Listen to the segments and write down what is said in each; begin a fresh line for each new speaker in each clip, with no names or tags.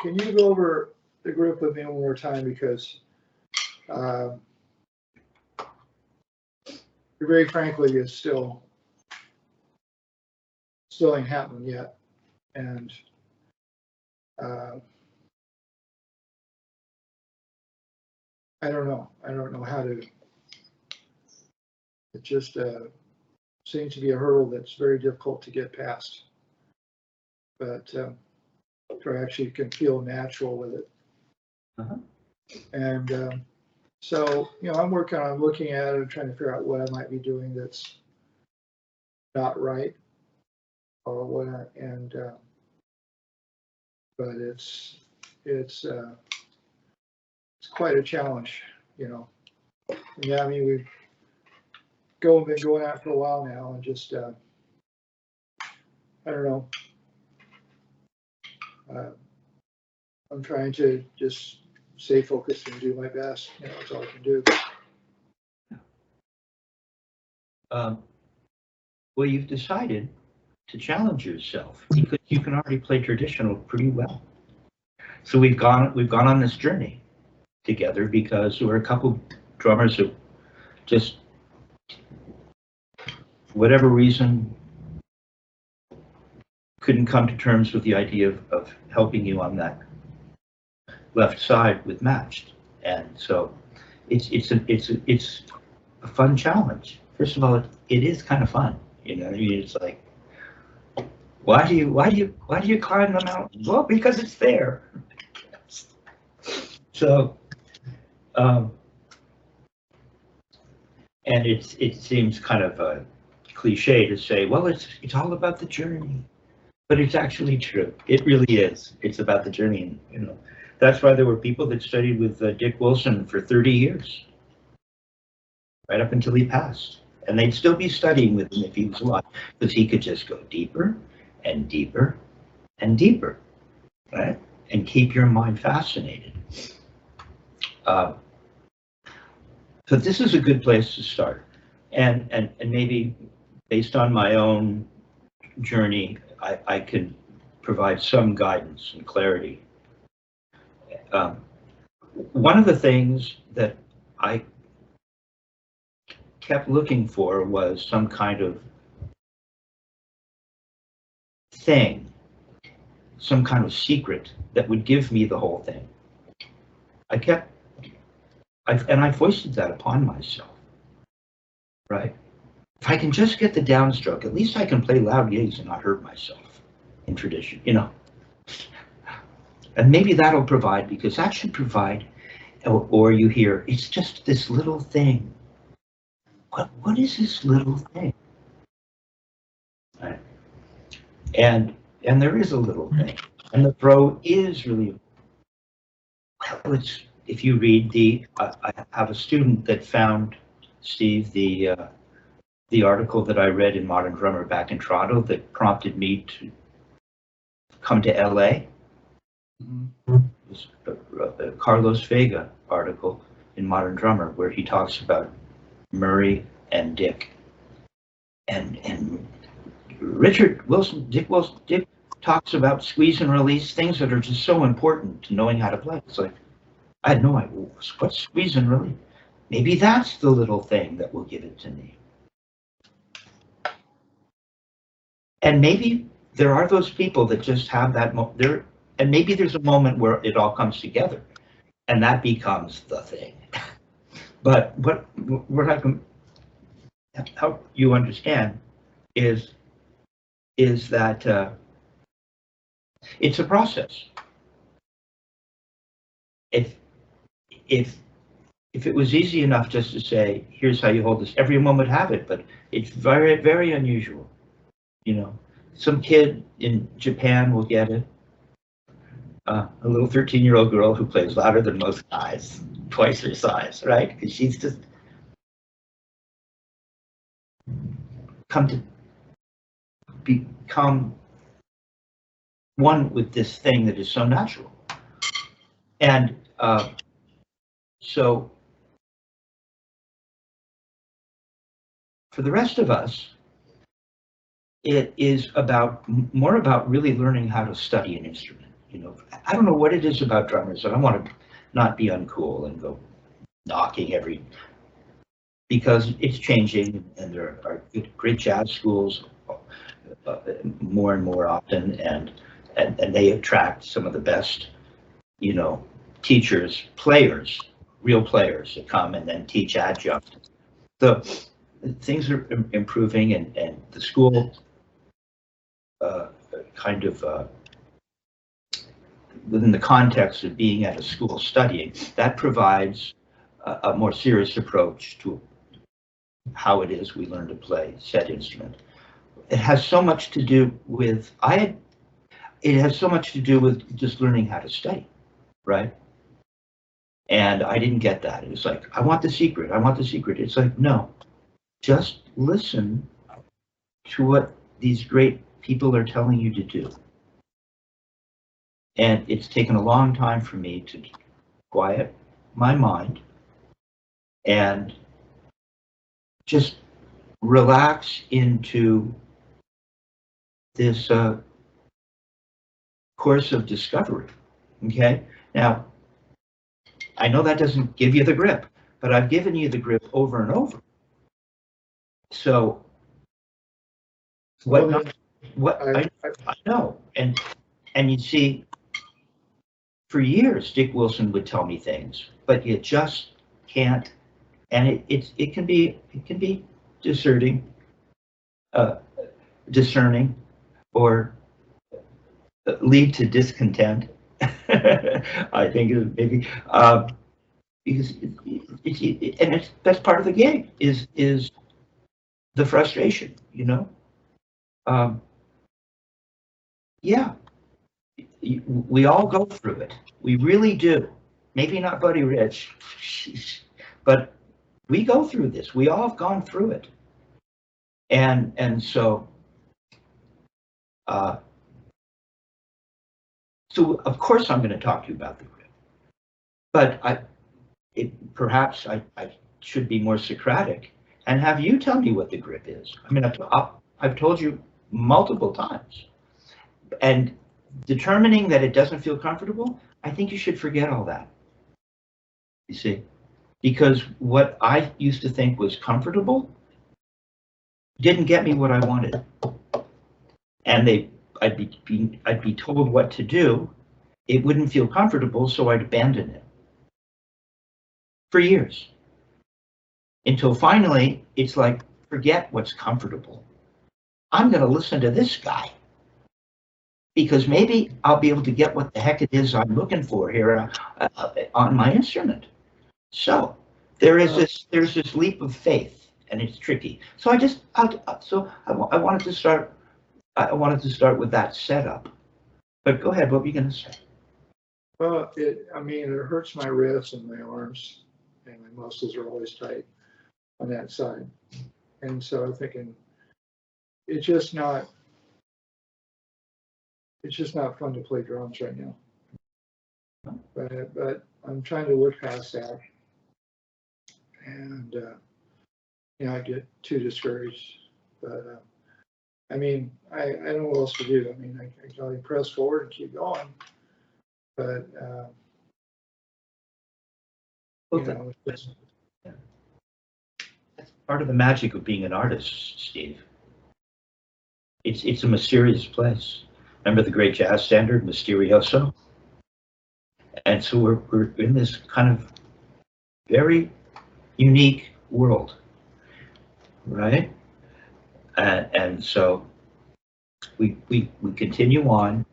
can you go over the group with me one more time, because very frankly, it's still ain't happening yet, and I don't know how to. It just seems to be a hurdle that's very difficult to get past, but I actually can feel natural with it. And so, I'm working on looking at it and trying to figure out what I might be doing that's not right, or what, but it's quite a challenge, Yeah, I mean, we've been going out for a while now, and just I don't know. I'm trying to just stay focused and do my best. That's all I can do.
Well, you've decided to challenge yourself because you can already play traditional pretty well. So we've gone on this journey together because we're a couple drummers who just, for whatever reason, couldn't come to terms with the idea of helping you on that left side with matched, and so it's a fun challenge. First of all, it is kind of fun, I mean, it's like, why do you climb the mountain? Well, because it's there. So, and it seems kind of a cliche to say, well, it's all about the journey, but it's actually true. It really is. It's about the journey, That's why there were people that studied with Dick Wilson for 30 years, right up until he passed. And they'd still be studying with him if he was alive, because he could just go deeper and deeper and deeper, right? And keep your mind fascinated. So this is a good place to start. And maybe based on my own journey, I can provide some guidance and clarity. One of the things that I kept looking for was some kind of thing, some kind of secret that would give me the whole thing. I foisted that upon myself, right? If I can just get the downstroke, at least I can play loud gigs and not hurt myself in tradition, And maybe that'll provide, because that should provide, or you hear, it's just this little thing. What is this little thing? Right. And there is a little thing. And the throw is really, well, it's, if you read I have a student that found, Steve, the article that I read in Modern Drummer back in Toronto that prompted me to come to LA. Mm-hmm. It was a Carlos Vega article in Modern Drummer where he talks about Murray and Dick. And Richard Wilson, Dick talks about squeeze and release, things that are just so important to knowing how to play. It's like, I had no idea what's squeeze and release. Maybe that's the little thing that will give it to me. And maybe there are those people that just have that there, and maybe there's a moment where it all comes together, and that becomes the thing. But what I can help you understand is that it's a process. If it was easy enough just to say, here's how you hold this, everyone would have it, but it's very, very unusual. Some kid in Japan will get it. A little 13-year-old girl who plays louder than most guys, twice her size, right? Because she's just come to become one with this thing that is so natural. And so for the rest of us, it is more about really learning how to study an instrument. you know, I don't know what it is about drummers. I don't want to not be uncool and go knocking because it's changing, and there are great jazz schools more and more often, and they attract some of the best, you know, teachers, players, real players that come and then teach adjunct. So things are improving, and the school kind of within the context of being at a school studying, that provides a more serious approach to how it is we learn to play said instrument. It has so much to do with, it has so much to do with just learning how to study, right? And I didn't get that. It was like, I want the secret. I want the secret. It's like, no, just listen to what these great people are telling you to do. And it's taken a long time for me to quiet my mind and just relax into this course of discovery. Okay? Now, I know that doesn't give you the grip, but I've given you the grip over and over. So, I know, and you see, for years, Dick Wilson would tell me things, but you just can't, and it can be discerning, or lead to discontent. I think maybe because that's part of the game is the frustration, you know. Yeah, we all go through it. We really do. Maybe not Buddy Rich, but we go through this. We all have gone through it, and so. So of course I'm going to talk to you about the grip, but perhaps I should be more Socratic and have you tell me what the grip is. I mean, I've told you multiple times, and determining that it doesn't feel comfortable, I think you should forget all that. You see, because what I used to think was comfortable didn't get me what I wanted, and I'd be told what to do. It wouldn't feel comfortable, so I'd abandon it for years. Until finally, it's like, forget what's comfortable. I'm going to listen to this guy, because maybe I'll be able to get what the heck it is I'm looking for here on my instrument. So there's this leap of faith, and it's tricky. So I wanted to start. I wanted to start with that setup, but go ahead. What were you going to say?
Well, it hurts my wrists and my arms, and my muscles are always tight on that side. And so I'm thinking, it's just not fun to play drums right now. But I'm trying to look past that, and I get too discouraged. But I don't know what else to do. I can only press forward and keep going. But
that's part of the magic of being an artist, Steve. It's a mysterious place. Remember the great jazz standard, Mysterioso? And so we're in this kind of very unique world, right? And so we continue on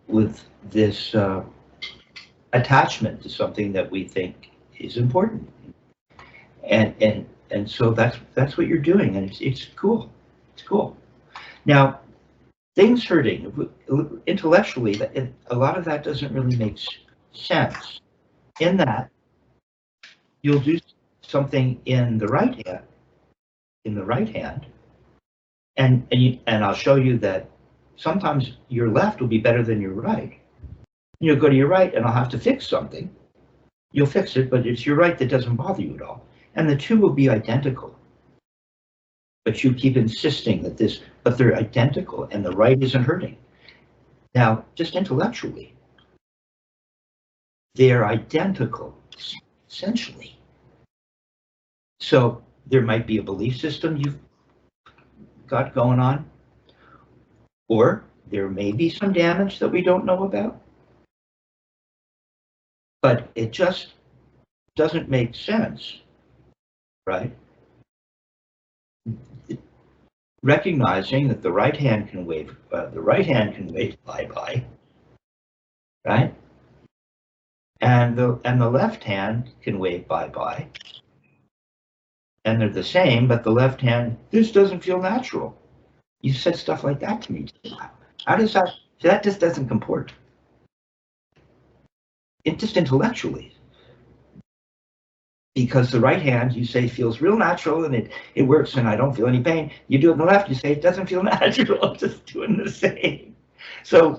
with this attachment to something that we think is important, and so that's what you're doing, and it's cool. It's cool. Now, things hurting intellectually, a lot of that doesn't really make sense. In that, you'll do something in the right hand, and I'll show you that sometimes your left will be better than your right. You'll go to your right, and I'll have to fix something. You'll fix it, but it's your right that doesn't bother you at all. And the two will be identical. But you keep insisting that but they're identical, and the right isn't hurting. Now, just intellectually, they're identical, essentially. So there might be a belief system you've got going on, or there may be some damage that we don't know about, but it just doesn't make sense, right? Recognizing that the right hand can wave bye-bye, right? And the left hand can wave bye-bye. And they're the same, but the left hand, this doesn't feel natural. You said stuff like that to me. How does that, that just doesn't comport. It just intellectually. Because the right hand, you say, feels real natural and it works and I don't feel any pain. You do it on the left, you say, it doesn't feel natural, I'm just doing the same. So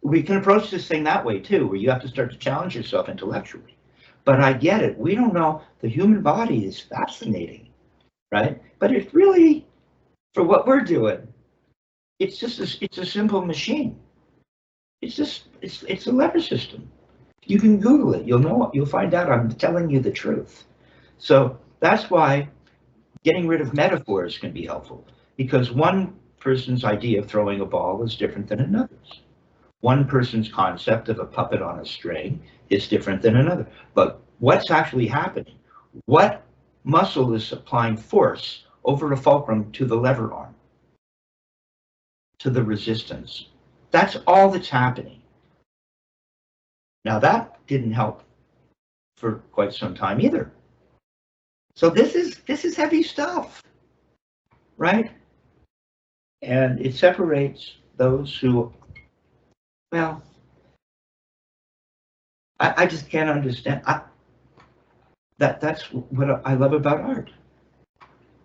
we can approach this thing that way too, where you have to start to challenge yourself intellectually. But I get it, we don't know, the human body is fascinating, right? But it's really, for what we're doing, it's just it's a simple machine. It's a lever system. You can Google it, you'll find out I'm telling you the truth. So that's why getting rid of metaphors can be helpful, because one person's idea of throwing a ball is different than another's. One person's concept of a puppet on a string is different than another. But what's actually happening? What muscle is applying force over the fulcrum to the lever arm, to the resistance? That's all that's happening. Now that didn't help for quite some time either. So this is heavy stuff, right? And it separates those who, well, I just can't understand. That's what I love about art,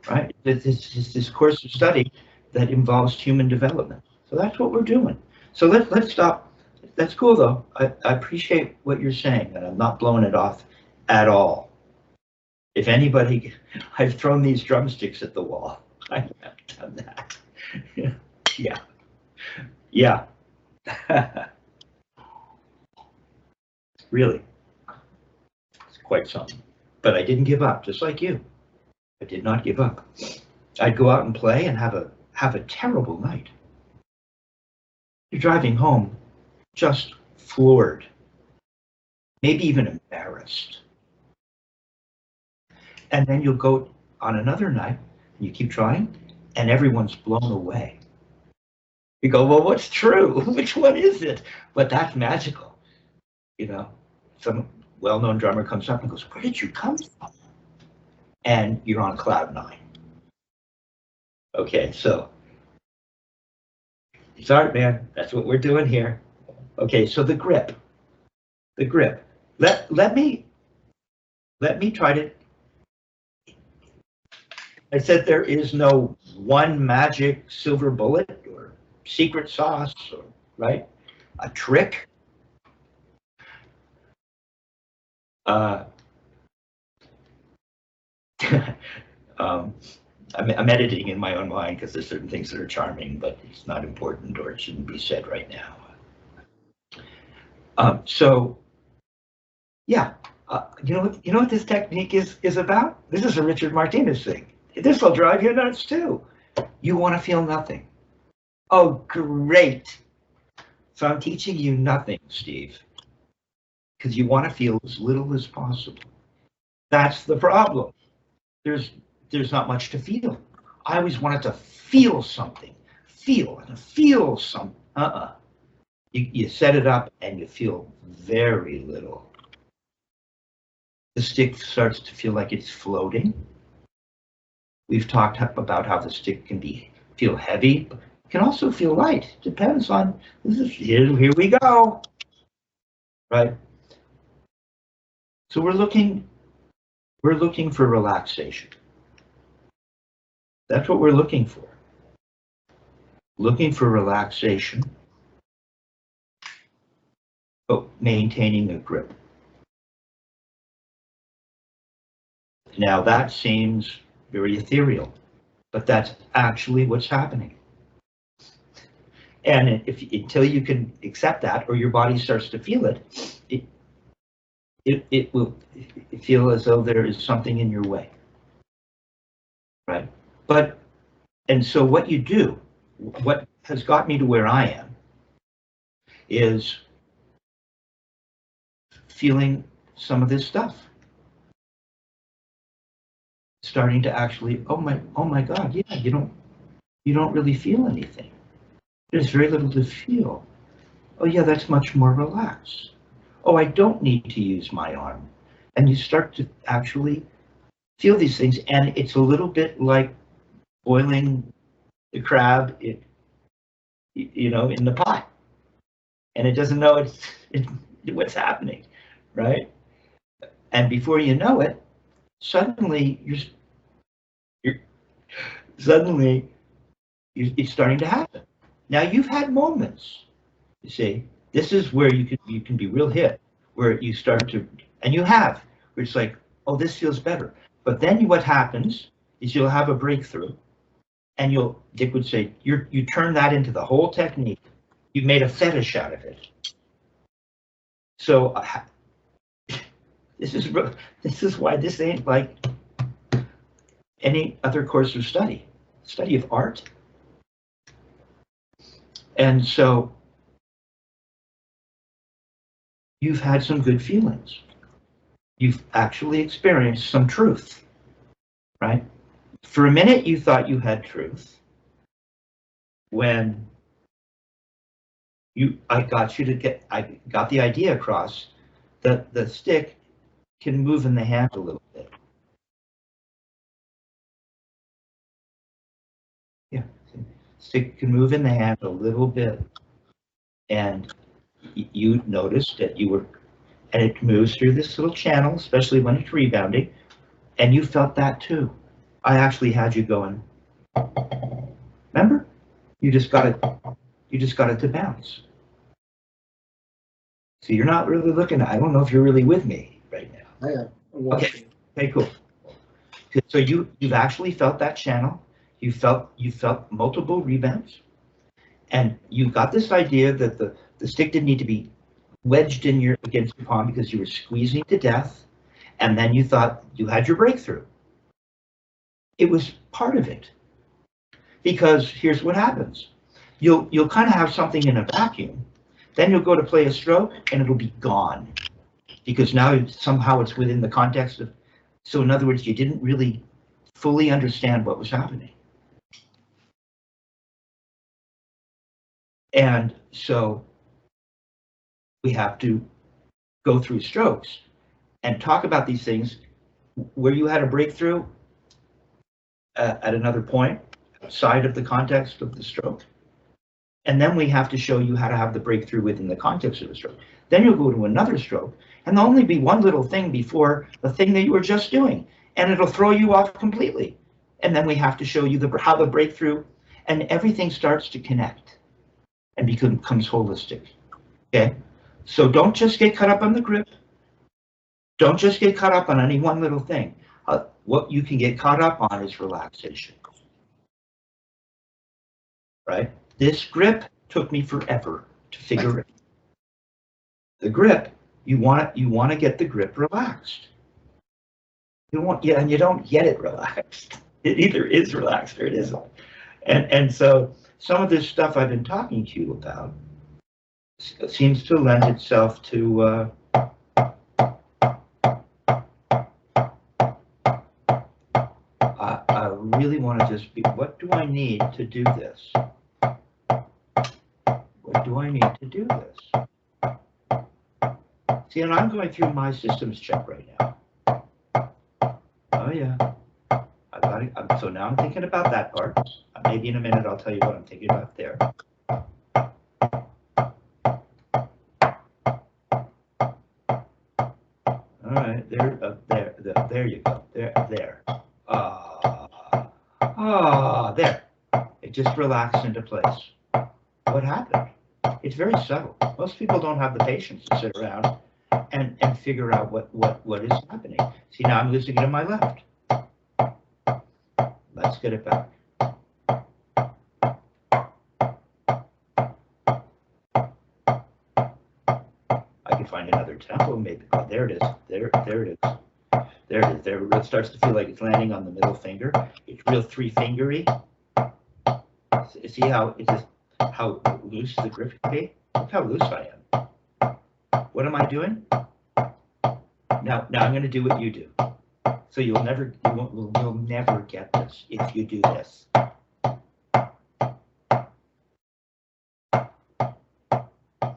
right? This course of study that involves human development. So that's what we're doing. So let's stop. That's cool though. I appreciate what you're saying, and I'm not blowing it off at all. If anybody, I've thrown these drumsticks at the wall. I have done that. Yeah. Really, it's quite something. But I didn't give up, just like you. I did not give up. I'd go out and play and have a terrible night. You're driving home just floored, maybe even embarrassed. And then you'll go on another night, and you keep trying, and everyone's blown away. You go, well, what's true? Which one is it? But that's magical. You know, some well-known drummer comes up and goes, where did you come from? And you're on cloud 9. Okay, so it's art, man. That's what we're doing here. Okay, so the grip. Let me try to. I said there is no one magic silver bullet or secret sauce, or, right? A trick. I'm editing in my own mind because there's certain things that are charming, but it's not important or it shouldn't be said right now. So, yeah, you know what this technique is about? This is a Richard Martinez thing. This will drive you nuts too. You want to feel nothing. Oh, great. So I'm teaching you nothing, Steve, because you want to feel as little as possible. That's the problem. There's not much to feel. I always wanted to feel something. Feel some. You set it up and you feel very little. The stick starts to feel like it's floating. We've talked about how the stick can feel heavy, but it can also feel light. Depends on, here we go. Right? So we're looking for relaxation. That's what we're looking for. Looking for relaxation, but maintaining a grip. Now that seems very ethereal, but that's actually what's happening. And if until you can accept that, or your body starts to feel it, it will feel as though there is something in your way, right? And so what you do, what has got me to where I am, is feeling some of this stuff, starting to actually, oh my God, yeah, you don't really feel anything. There's very little to feel. Oh yeah, that's much more relaxed. Oh, I don't need to use my arm. And you start to actually feel these things, and it's a little bit like boiling the crab in the pot, and it doesn't know what's happening, right? And before you know it, suddenly it's starting to happen. Now you've had moments, you see, this is where you can be real hit, where you start to, and you have, where it's like, oh, this feels better. But then what happens is you'll have a breakthrough, and Dick would say, you turn that into the whole technique. You've made a fetish out of it. So this is why this ain't like any other course of study of art. And so you've had some good feelings. You've actually experienced some truth, right? For a minute, you thought you had truth when I got the idea across that the stick can move in the hand a little bit. Yeah, stick can move in the hand a little bit, and you noticed that and it moves through this little channel, especially when it's rebounding, and you felt that too. I actually had you going, remember? You just got it to bounce. So you're not really looking, I don't know if you're really with me right now.
I am.
Okay, cool. So you've actually felt that channel. You felt multiple rebounds, and you got this idea that the stick didn't need to be wedged against your palm because you were squeezing to death, and then you thought you had your breakthrough. It was part of it, because here's what happens: you'll kind of have something in a vacuum, then you'll go to play a stroke and it'll be gone, because now somehow it's within the context of. So in other words, you didn't really fully understand what was happening. And so we have to go through strokes and talk about these things where you had a breakthrough at another point outside of the context of the stroke. And then we have to show you how to have the breakthrough within the context of the stroke. Then you'll go to another stroke, and there'll only be one little thing before the thing that you were just doing, and it'll throw you off completely. And then we have to show you how the breakthrough, and everything starts to connect and becomes holistic. Okay? So don't just get caught up on the grip. Don't just get caught up on any one little thing. What you can get caught up on is relaxation. Right? This grip took me forever to figure it. The grip, you want to get the grip relaxed. And you don't get it relaxed. It either is relaxed or it isn't. And so some of this stuff I've been talking to you about seems to lend itself to I really want to just be, what do I need to do this? What do I need to do this? See, and I'm going through my systems check right now. Oh yeah, I got it. So now I'm thinking about that part. Maybe in a minute I'll tell you what I'm thinking about there. All right, there you go. There. There. It just relaxed into place. What happened? It's very subtle. Most people don't have the patience to sit around and figure out what is happening. See, now I'm losing it on my left. Let's get it back. elbow maybe. Oh, there it is. There it is. There it is. There it starts to feel like it's landing on the middle finger. It's real three-fingery. See how it's just how loose the grip can be? Look how loose I am. What am I doing? Now I'm going to do what you do. So you'll never get this if you do this.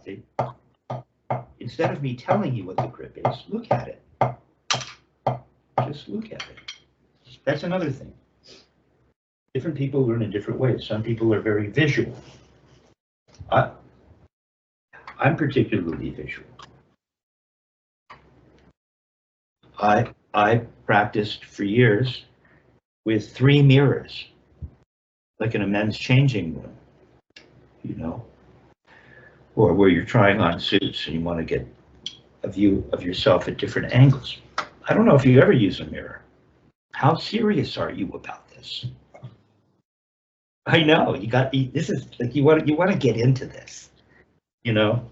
See? Instead of me telling you what the grip is, look at it. Just look at it. That's another thing. Different people learn in different ways. Some people are very visual. I'm particularly visual. I practiced for years with 3 mirrors, like in a men's changing room, you know, or where you're trying on suits and you want to get a view of yourself at different angles. I don't know if you ever use a mirror. How serious are you about this? I know this is like you want to get into this, you know.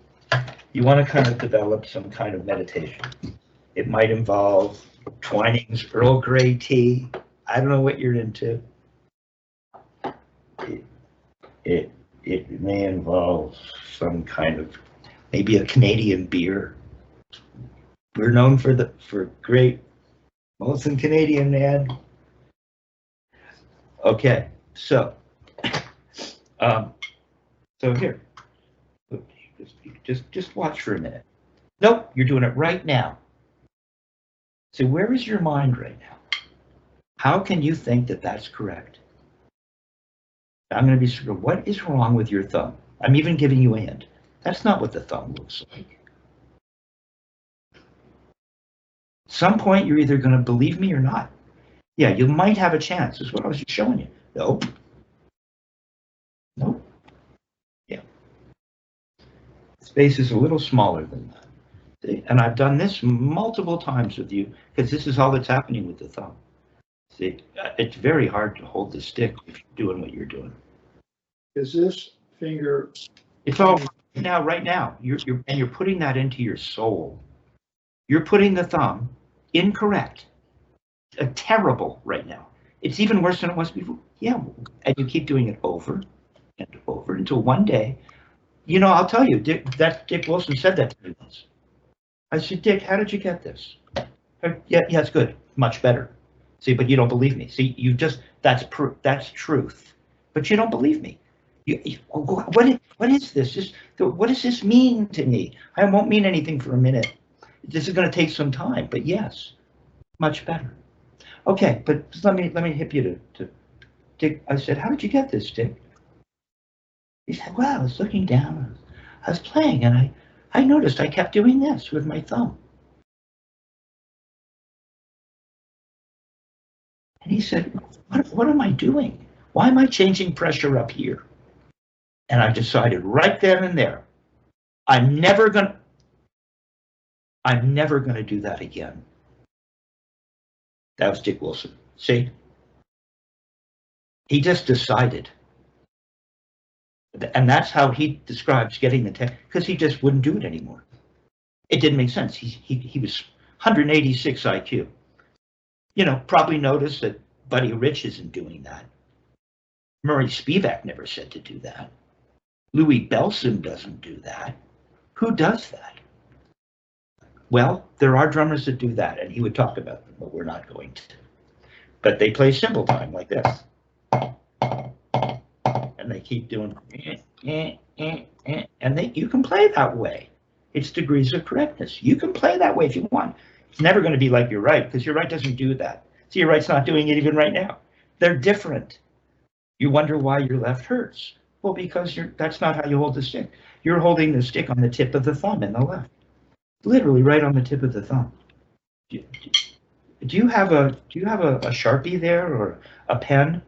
You want to kind of develop some kind of meditation. It might involve Twining's Earl Grey tea. I don't know what you're into. It may involve some kind of maybe a Canadian beer. We're known for great Molson Canadian, man. Okay, so here, just watch for a minute. Nope, you're doing it right now. So where is your mind right now? How can you think that that's correct? I'm going to be sure. What is wrong with your thumb? I'm even giving you a hint. That's not what the thumb looks like. At some point, you're either going to believe me or not. Yeah, you might have a chance. This is what I was just showing you. Nope. Nope. Yeah. Space is a little smaller than that. See? And I've done this multiple times with you because this is all that's happening with the thumb. See, it's very hard to hold the stick if you're doing what you're doing.
Is this finger?
It's all right now. You're putting that into your soul. You're putting the thumb incorrect. Terrible right now. It's even worse than it was before. Yeah, and you keep doing it over and over until one day, you know, I'll tell you, Dick Wilson said that to me once. I said, Dick, how did you get this? Yeah, it's good, much better. See, but you don't believe me. See, that's truth, but you don't believe me. What is this? What does this mean to me? I won't mean anything for a minute. This is going to take some time, but yes, much better. Okay, but let me hip you to Dick. I said, how did you get this, Dick? He said, well, I was looking down, I was playing, and I noticed I kept doing this with my thumb. And he said, what am I doing? Why am I changing pressure up here? And I decided right then and there, I'm never gonna do that again. That was Dick Wilson. See? He just decided. And that's how he describes getting the test, because he just wouldn't do it anymore. It didn't make sense. He was 186 IQ. You know, probably noticed that Buddy Rich isn't doing that. Murray Spivack never said to do that. Louis Bellson doesn't do that. Who does that? Well, there are drummers that do that, and he would talk about them, but we're not going to. But they play cymbal time like this. And they keep doing, and you can play that way. It's degrees of correctness. You can play that way if you want. It's never going to be like your right, because your right doesn't do that. So your right's not doing it even right now. They're different. You wonder why your left hurts. Well, because that's not how you hold the stick. You're holding the stick on the tip of the thumb in the left. Literally right on the tip of the thumb. Do you have a Sharpie there or a pen?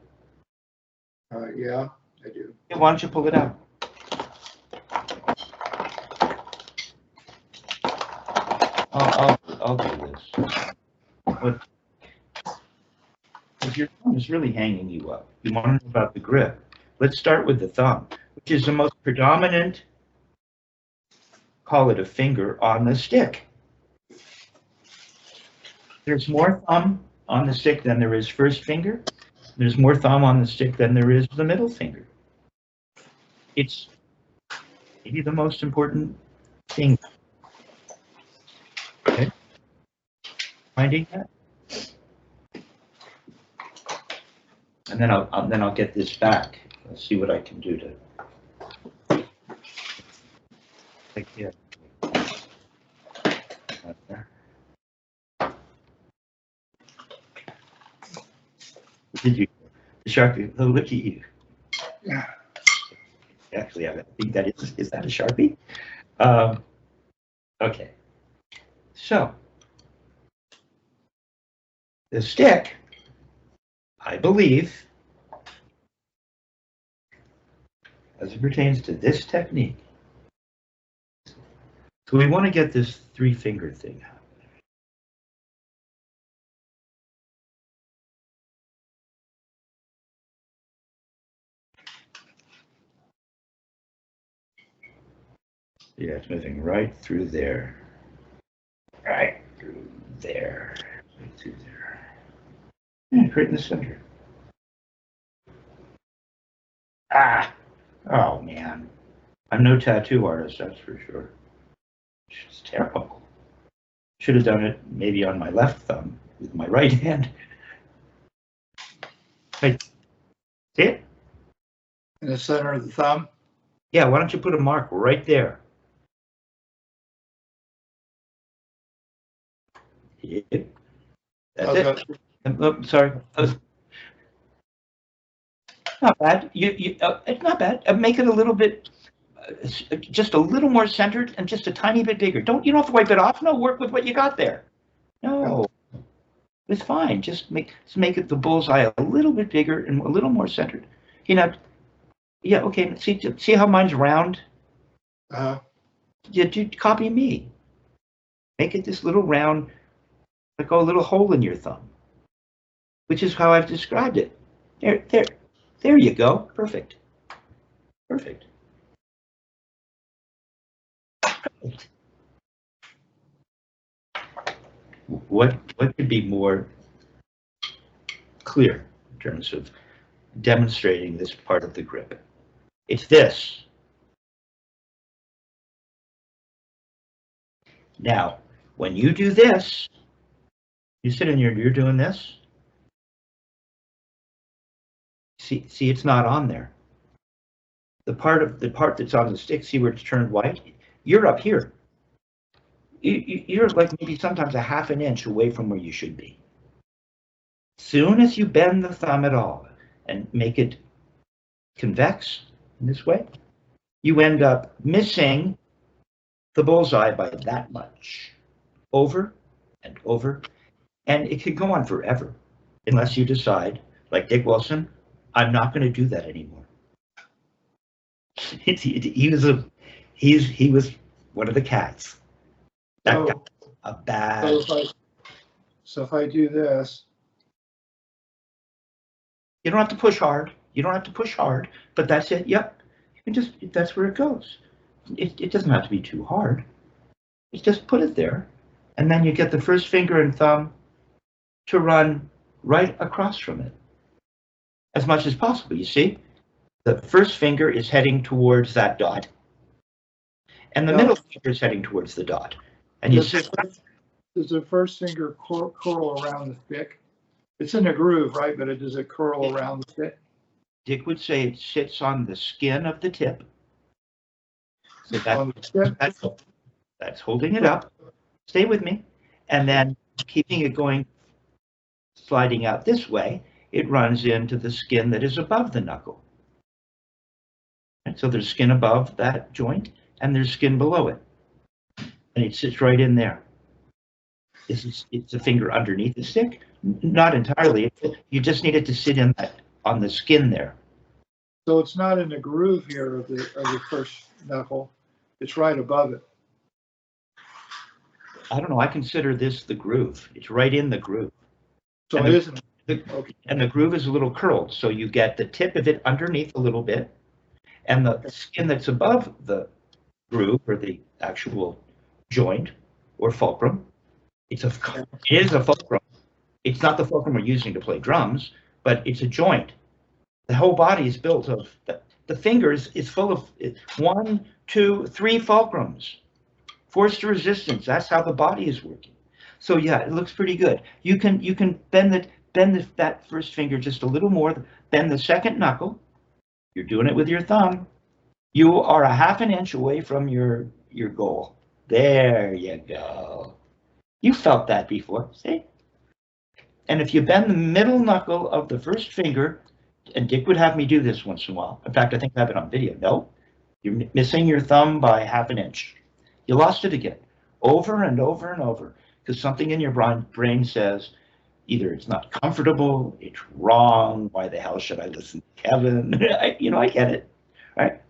Yeah, I do.
Why don't you pull it out? I'll do this. But if your thumb is really hanging you up, you want to know about the grip. Let's start with the thumb, which is the most predominant, call it a finger, on the stick. There's more thumb on the stick than there is first finger. There's more thumb on the stick than there is the middle finger. It's maybe the most important thing. Okay. Finding that. And then I'll get this back. Let's see what I can do to take it. Did you, Sharpie? Oh, look at you.
Yeah.
Actually, I think that is that a Sharpie? Okay. So the stick, I believe, as it pertains to this technique. So we want to get this 3-finger thing out. Yeah, it's moving right through there. Right through there. Right through there. Yeah, right in the center. Ah! Oh, man. I'm no tattoo artist, that's for sure. It's terrible. Should have done it maybe on my left thumb with my right hand. Hey, see it?
In the center of the thumb?
Yeah, why don't you put a mark right there? Yeah. That's it. Oh, sorry. Not bad. It's not bad. Make it a little bit, just a little more centered and just a tiny bit bigger. You don't have to wipe it off. No, work with what you got there. No, it's fine. Just make it the bullseye a little bit bigger and a little more centered. Yeah, okay. See how mine's round? You copy me. Make it this little round, like a little hole in your thumb, which is how I've described it. There you go. Perfect. Perfect. What could be more clear in terms of demonstrating this part of the grip? It's this. Now, when you do this, you sit in here, you're doing this. See, it's not on there. The part that's on the stick, see where it's turned white? You're up here. You're like maybe sometimes a half an inch away from where you should be. Soon as you bend the thumb at all and make it convex in this way, you end up missing the bullseye by that much, over and over, and it could go on forever unless you decide, like Dick Wilson, I'm not going to do that anymore. He was one of the cats. That guy, a bad.
So if I do this,
you don't have to push hard. You don't have to push hard, but that's it. Yep, you can that's where it goes. It doesn't have to be too hard. You just put it there, and then you get the first finger and thumb to run right across from it as much as possible. You see, the first finger is heading towards that dot, and the middle finger is heading towards the dot. And
does the first finger curl around the stick? It's in a groove, right? But does it curl around the stick?
Dick would say it sits on the skin of the tip. So that's holding it up. Stay with me. And then keeping it going, sliding out this way, it runs into the skin that is above the knuckle. And so there's skin above that joint, and there's skin below it. And it sits right in there. It's a finger underneath the stick? Not entirely. You just need it to sit in on the skin there.
So it's not in the groove here of the first knuckle. It's right above it.
I don't know. I consider this the groove. It's right in the groove.
So it isn't.
Okay. And the groove is a little curled, so you get the tip of it underneath a little bit, and the skin that's above the groove, or the actual joint or fulcrum, It is a fulcrum. It's not the fulcrum we're using to play drums, but it's a joint. The whole body is built of, the fingers is full of 1, 2, 3 fulcrums. Forced resistance, that's how the body is working. So yeah, it looks pretty good. You can bend that first finger just a little more, bend the second knuckle. You're doing it with your thumb. You are a 1/2 inch away from your goal. There you go. You felt that before, see? And if you bend the middle knuckle of the first finger, and Dick would have me do this once in a while. In fact, I think I have it on video. No, you're missing your thumb by 1/2 inch. You lost it again, over and over and over, because something in your brain says, either it's not comfortable, it's wrong, why the hell should I listen to Kevin? I get it, right?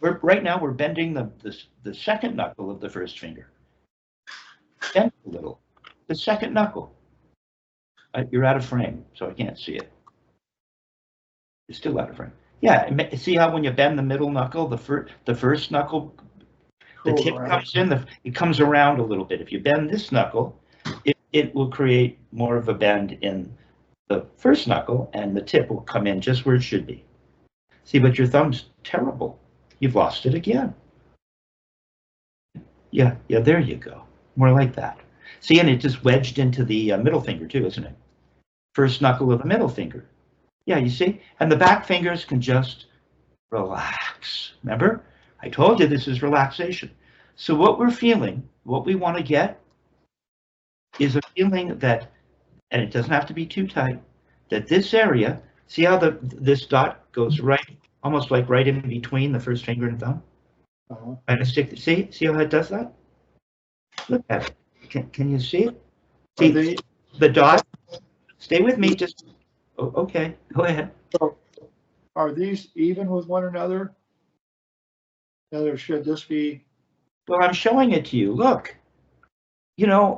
But right now we're bending the second knuckle of the first finger. Bend a little, the second knuckle. You're out of frame, so I can't see it. You're still out of frame. Yeah, see how when you bend the middle knuckle, the first knuckle, the tip comes in, it comes around a little bit. If you bend this knuckle, it will create more of a bend in the first knuckle, and the tip will come in just where it should be. See, but your thumb's terrible. You've lost it again. Yeah, there you go. More like that. See, and it just wedged into the middle finger too, isn't it? First knuckle of the middle finger. Yeah, you see? And the back fingers can just relax. Remember? I told you this is relaxation. So what we're feeling, what we want to get, is a feeling that, and it doesn't have to be too tight, that this area, see how this dot goes right, almost like right in between the first finger and thumb? And see how it does that? Look at it. Can you see it? See the dot? Stay with me, just, okay, go ahead.
So are these even with one another? Should this be?
Well, I'm showing it to you, look.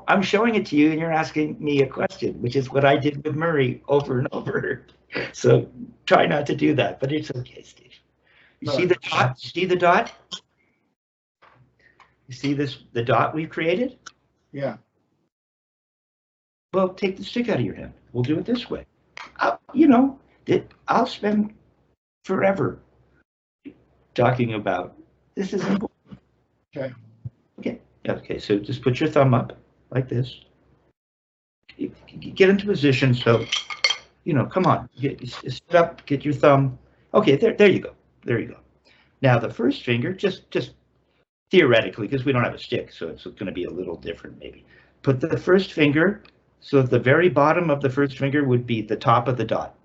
I'm showing it to you and you're asking me a question, which is what I did with Murray over and over. So try not to do that, but it's okay, Steve. You see the dot? See the dot? You see the dot we've created?
Yeah.
Well, take the stick out of your hand. We'll do it this way. I'll spend forever talking about this. Is important.
Okay.
Okay, so just put your thumb up like this. Get into position, so, come on. Sit up, get your thumb. Okay, there you go. There you go. Now the first finger, just theoretically, because we don't have a stick, so it's going to be a little different maybe. Put the first finger, so at the very bottom of the first finger would be the top of the dot.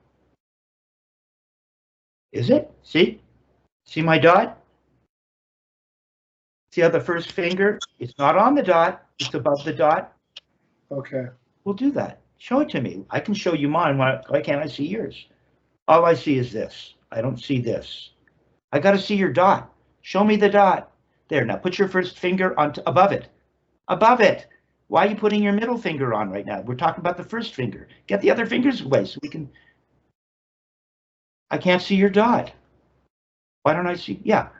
Is it? See? See my dot? See how the first finger, it's not on the dot, it's above the dot?
Okay.
We'll do that. Show it to me. I can show you mine. Why can't I see yours? All I see is this. I don't see this. I got to see your dot. Show me the dot. There, now put your first finger on above it. Above it. Why are you putting your middle finger on right now? We're talking about the first finger. Get the other fingers away so we can... I can't see your dot. Why don't I see? Yeah.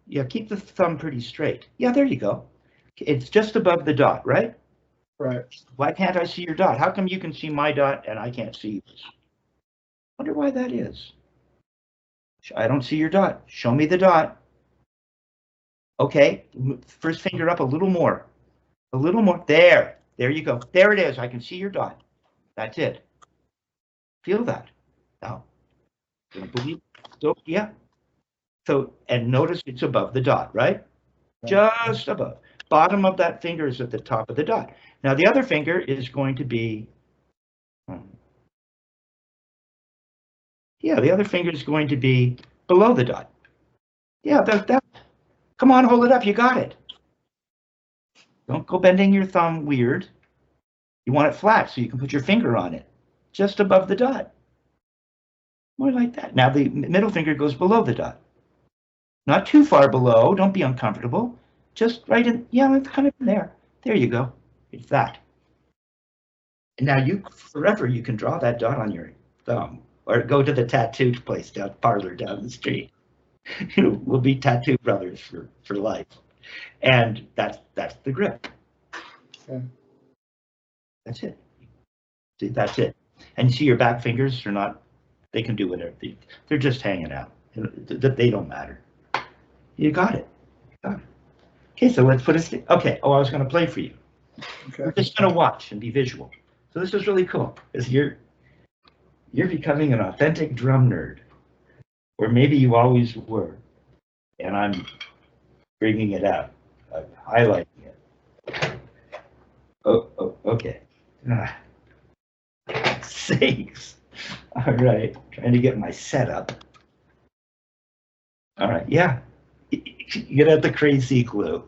Yeah, keep the thumb pretty straight. Yeah, there you go. It's just above the dot, right?
Right.
Why can't I see your dot? How come you can see my dot and I can't see yours? Wonder why that is. I don't see your dot. Show me the dot. Okay, first finger up a little more. A little more. There you go. There it is. I can see your dot. That's it. Feel that. Now, don't believe. So, yeah. So, and notice it's above the dot, right? Just above. Bottom of that finger is at the top of the dot. Now, the other finger is going to be, yeah, the other finger is going to be below the dot. Yeah, that. Come on, hold it up. You got it. Don't go bending your thumb weird. You want it flat so you can put your finger on it, just above the dot. More like that. Now, the middle finger goes below the dot. Not too far below. Don't be uncomfortable. Just right in, yeah, it's kind of in there. There you go. It's that. And now forever you can draw that dot on your thumb, or go to the tattoo place parlor down the street. We'll be tattoo brothers for life. And that's the grip.
Okay.
That's it. See, that's it. And you see your back fingers are not, they can do whatever. They're just hanging out. They don't matter. You got it. Okay, so let's put it, okay, I was going to play for you.
Okay.
We're just going to watch and be visual. So this is really cool, because you're becoming an authentic drum nerd, or maybe you always were, and I'm bringing it out, highlighting it. Oh, okay. Sakes. All right, trying to get my setup. All right, yeah, get out the crazy glue.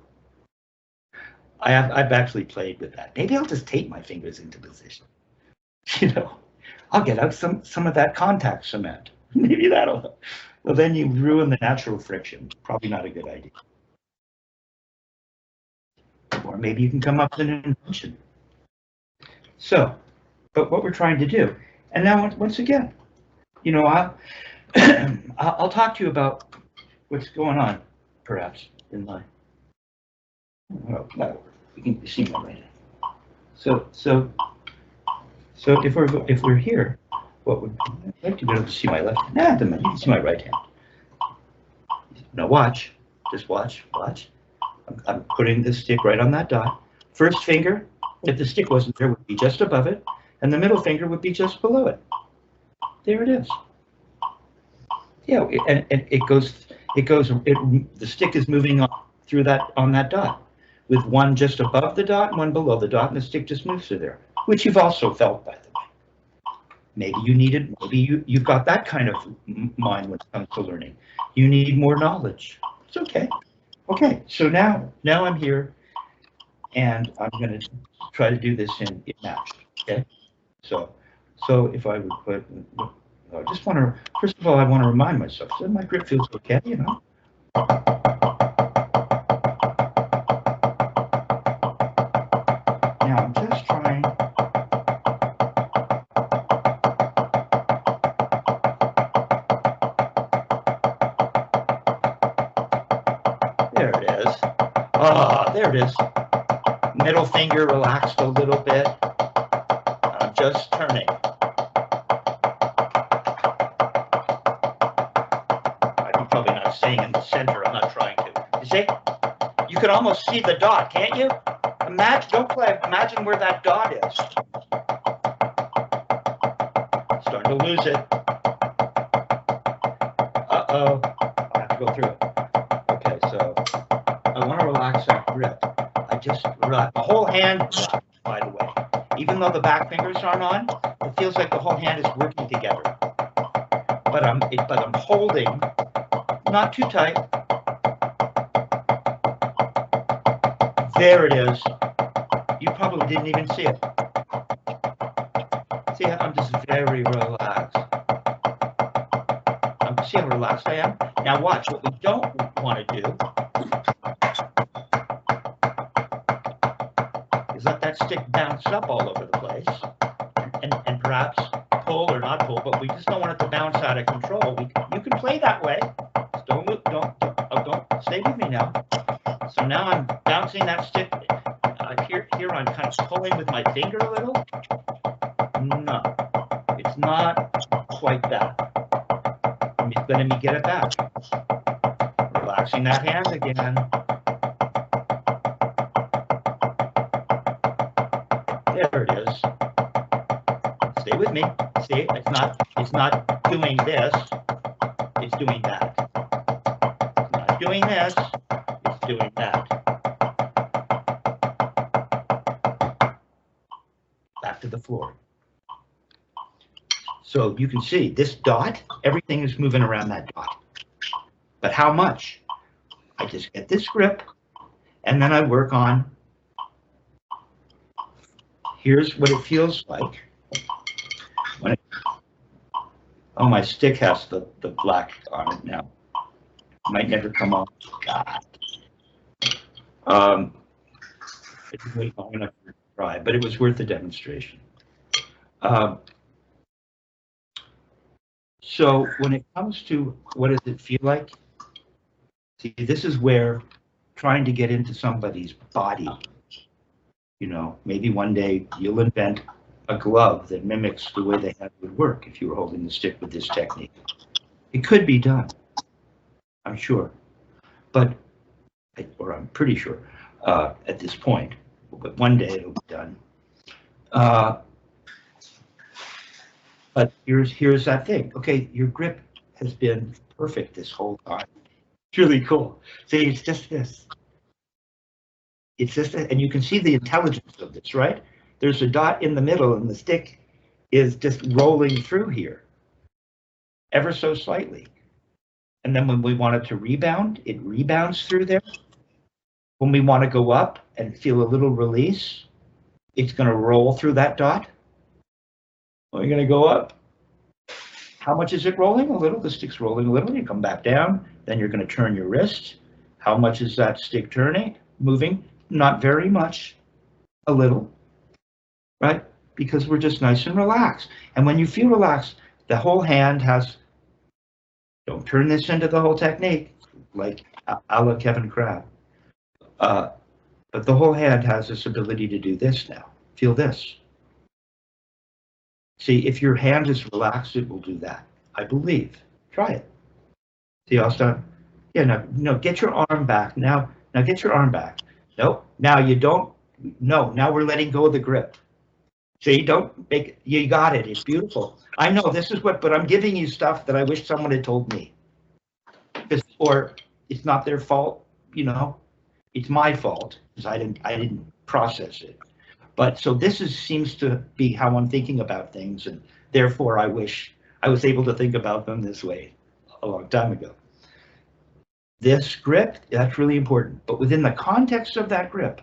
I've actually played with that. Maybe I'll just tape my fingers into position. You know, I'll get out some of that contact cement. Maybe that'll. Well, then you ruin the natural friction. Probably not a good idea. Or maybe you can come up with an invention. So, but what we're trying to do, and now once again, you know, I'll talk to you about what's going on, perhaps in life. Oh, no, you can see my right hand. So if we're here, what would I'd like to be able to see my left hand? Nah, it doesn't matter. You can see my right hand. Now watch, just watch. I'm putting the stick right on that dot. First finger, if the stick wasn't there, would be just above it, and the middle finger would be just below it. There it is. Yeah, and it goes. The stick is moving through that on that dot, with one just above the dot and one below the dot, and the stick just moves through there, which you've also felt, by the way. Maybe you needed. Maybe you've got that kind of mind when it comes to learning. You need more knowledge. It's okay. Okay, so now I'm here, and I'm going to try to do this in match. Okay, so if I would put, I just want to, first of all, I want to remind myself that my grip feels okay, you know. Now I'm just trying. There it is. Ah, there it is. Middle finger relaxed a little bit. I'm just turning. I'm probably not staying in the center. I'm not trying to. You see? You can almost see the dot, can't you? Imagine, don't play. Imagine where that dot is. Starting to lose it. Uh-oh. I have to go through it. Okay, so I want to relax that grip. I just relax. The whole hand, by the way. Even though the back fingers aren't on, it feels like the whole hand is working together. But I'm holding, not too tight. There it is. You probably didn't even see it. See, I'm just very relaxed. See how relaxed I am? Now watch, what we don't want to do is let that stick bounce up all over the place and perhaps pull or not pull, but we just don't want it to bounce out of control. You can play that way. Just don't stay with me now. So now I'm bouncing that stick. Here I'm kind of pulling with my finger a little. No, it's not quite that. Let me get it back. Relaxing that hand again. There it is. Stay with me. See, it's not doing this. It's doing that. It's not doing this. It's doing that. Back to the floor. So you can see this dot, everything is moving around that dot. But how much? I just get this grip, and then I work on, here's what it feels like. Oh, my stick has the black on it now. Might never come off. God. I didn't wait long enough to try, but it was worth the demonstration. So when it comes to what does it feel like? See, this is where trying to get into somebody's body. You know, maybe one day you'll invent a glove that mimics the way the hand would work if you were holding the stick with this technique. It could be done, I'm sure, but, or I'm pretty sure at this point, but one day it'll be done. But here's that thing. Okay, your grip has been perfect this whole time. It's really cool. See, it's just this. It's just, and you can see the intelligence of this, right? There's a dot in the middle and the stick is just rolling through here, ever so slightly. And then when we want it to rebound, it rebounds through there. When we want to go up and feel a little release, it's going to roll through that dot. We're going to go up. How much is it rolling? A little. The stick's rolling a little. You come back down. Then you're going to turn your wrist. How much is that stick turning? Moving? Not very much. A little. Right? Because we're just nice and relaxed. And when you feel relaxed, the whole hand has, don't turn this into the whole technique, like a la Kevin Crabb. But the whole hand has this ability to do this now. Feel this. See, if your hand is relaxed, it will do that. I believe. Try it. See how it's done? Yeah, no, get your arm back. Now get your arm back. Nope. Now you don't. No, now we're letting go of the grip. See, don't make, you got it. It's beautiful. I know this is what, but I'm giving you stuff that I wish someone had told me. Or it's not their fault, you know. It's my fault because I didn't process it. But so this seems to be how I'm thinking about things, and therefore I wish I was able to think about them this way a long time ago. This grip, that's really important, but within the context of that grip,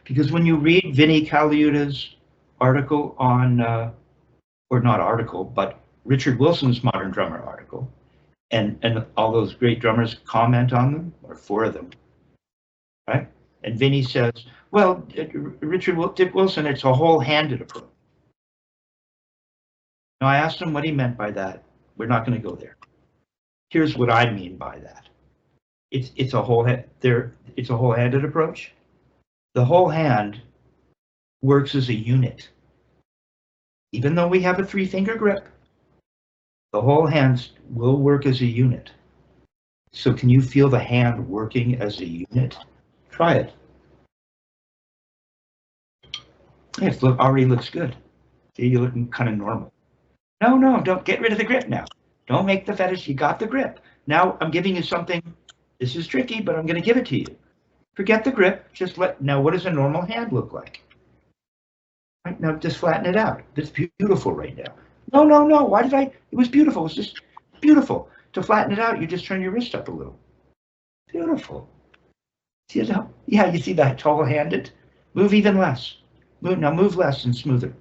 because when you read Vinnie Colaiuta's article on, or not article, but Richard Wilson's Modern Drummer article, and all those great drummers comment on them, or 4 of them, right? And Vinnie says, well, Dick Wilson, it's a whole-handed approach. Now, I asked him what he meant by that. We're not going to go there. Here's what I mean by that. It's a whole-handed approach. The whole hand works as a unit. Even though we have a 3-finger grip, the whole hand will work as a unit. So can you feel the hand working as a unit? Try it. It already looks good. See, you're looking kind of normal. No, don't get rid of the grip now. Don't make the fetish. You got the grip. Now I'm giving you something. This is tricky, but I'm going to give it to you. Forget the grip. Just now what does a normal hand look like? Right, now just flatten it out. It's beautiful right now. No. Why did I? It was beautiful. It's just beautiful. To flatten it out, you just turn your wrist up a little. Beautiful. See it? Yeah, you see that tall-handed? Move even less. Move less and smoother.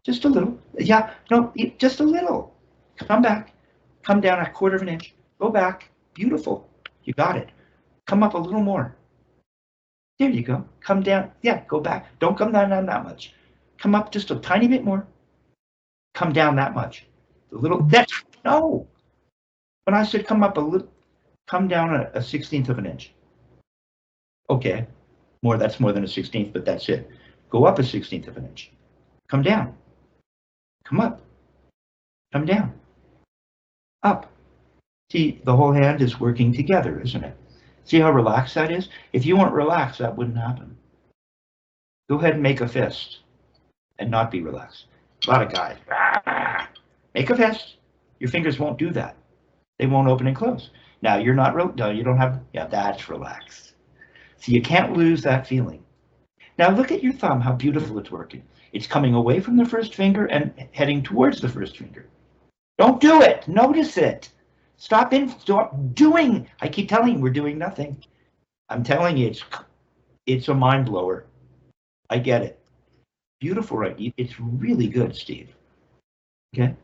Just a little. Yeah, no, just a little. Come back. Come down a 1/4 of an inch. Go back. Beautiful. You got it. Come up a little more. There you go. Come down. Yeah, go back. Don't come down that much. Come up just a tiny bit more. Come down that much. A little. No. When I said come up a little, come down a 1/16 of an inch. Okay. That's more than a 1/16, but that's it. Go up a 1/16 of an inch. Come down. Come up. Come down. Up. See, the whole hand is working together, isn't it? See how relaxed that is? If you weren't relaxed, that wouldn't happen. Go ahead and make a fist and not be relaxed. A lot of guys. Make a fist. Your fingers won't do that. They won't open and close. Now, you're not real. No, you don't have. Yeah, that's relaxed. So you can't lose that feeling. Now look at your thumb, how beautiful it's working. It's coming away from the first finger and heading towards the first finger. Don't do it. Notice it. Stop doing. I keep telling you we're doing nothing. I'm telling you it's a mind blower. I get it. Beautiful, right? It's really good, Steve. Okay.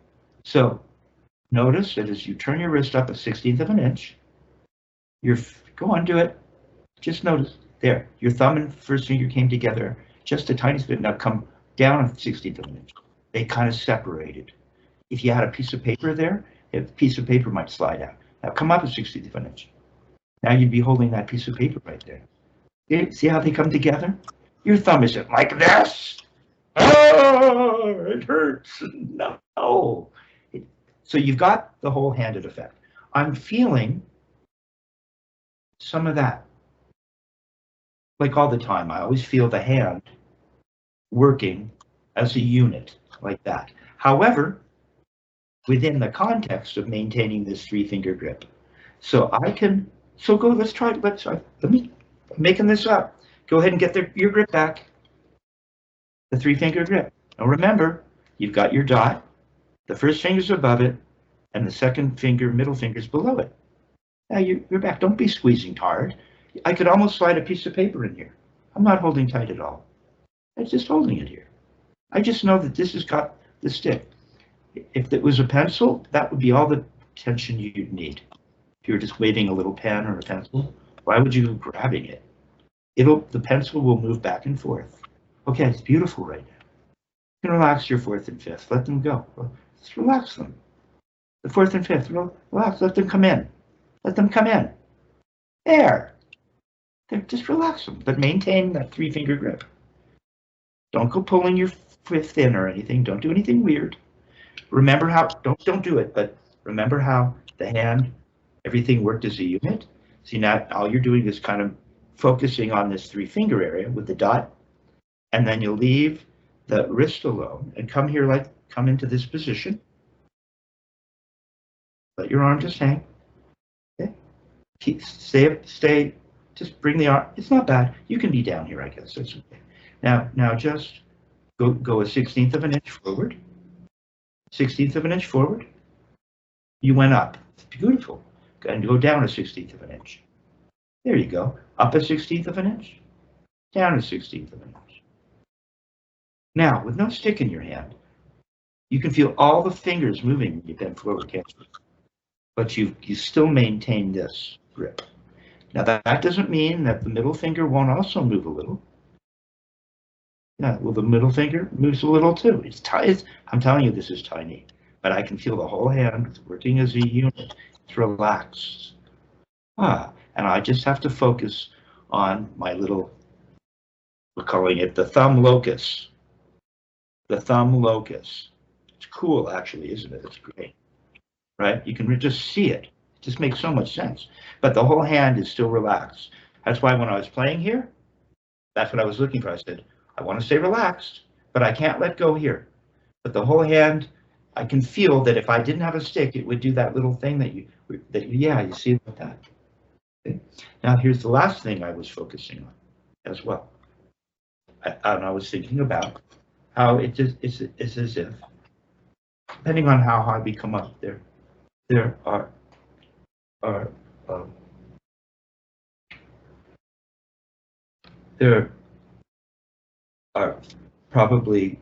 So notice that as you turn your wrist up a 1/16 of an inch, go on, do it. Just notice there, your thumb and first finger came together just a tiny bit. Now come down a 1/16 of an inch. They kind of separated. If you had a piece of paper there, a piece of paper might slide out. Now come up a 1/16 of an inch. Now you'd be holding that piece of paper right there. See how they come together? Your thumb isn't like this. Oh, it hurts. No. So you've got the whole handed effect. I'm feeling some of that. Like all the time, I always feel the hand working as a unit like that. However, within the context of maintaining this 3-finger grip. So let's try, I'm making this up. Go ahead and get your grip back. The 3-finger grip. Now remember, you've got your dot, the first finger's above it, and the second finger, middle finger's below it. Now you're back. Don't be squeezing hard. I could almost slide a piece of paper in here. I'm not holding tight at all. I'm just holding it here. I just know that this has got the stick. If it was a pencil, that would be all the tension you'd need. If you were just waving a little pen or a pencil, why would you be grabbing it? The pencil will move back and forth. Okay, it's beautiful right now. You can relax your 4th and 5th. Let them go. Just relax them. The 4th and 5th, relax. Let them come in. Let them come in. There. Just relax them, but maintain that 3-finger grip. Don't go pulling your 5th in or anything. Don't do anything weird. Remember how, don't do it, but remember how the hand, everything worked as a unit. See, now all you're doing is kind of focusing on this 3-finger area with the dot, and then you'll leave the wrist alone and come here, come into this position. Let your arm just hang. Okay. Stay. Just bring the arm. It's not bad. You can be down here, I guess. That's okay. Now just go a 1/16 of an inch forward. 1/16 of an inch forward. You went up. Beautiful. And go down a 1/16 of an inch. There you go. Up a 1/16 of an inch. Down a 1/16 of an inch. Now, with no stick in your hand, you can feel all the fingers moving when you bend forward, can't you? But you still maintain this grip. Now, that doesn't mean that the middle finger won't also move a little. Yeah, well, the middle finger moves a little too. It's tight. I'm telling you, this is tiny. But I can feel the whole hand working as a unit. It's relaxed. And I just have to focus on my little, we're calling it the thumb locus. The thumb locus. It's cool, actually, isn't it? It's great, right? You can just see it. It just makes so much sense. But the whole hand is still relaxed. That's why when I was playing here, that's what I was looking for. I said, I want to stay relaxed, but I can't let go here. But the whole hand, I can feel that if I didn't have a stick, it would do that little thing that you see like that. Okay. Now here's the last thing I was focusing on as well. I was thinking about how it's as if, depending on how high we come up there are probably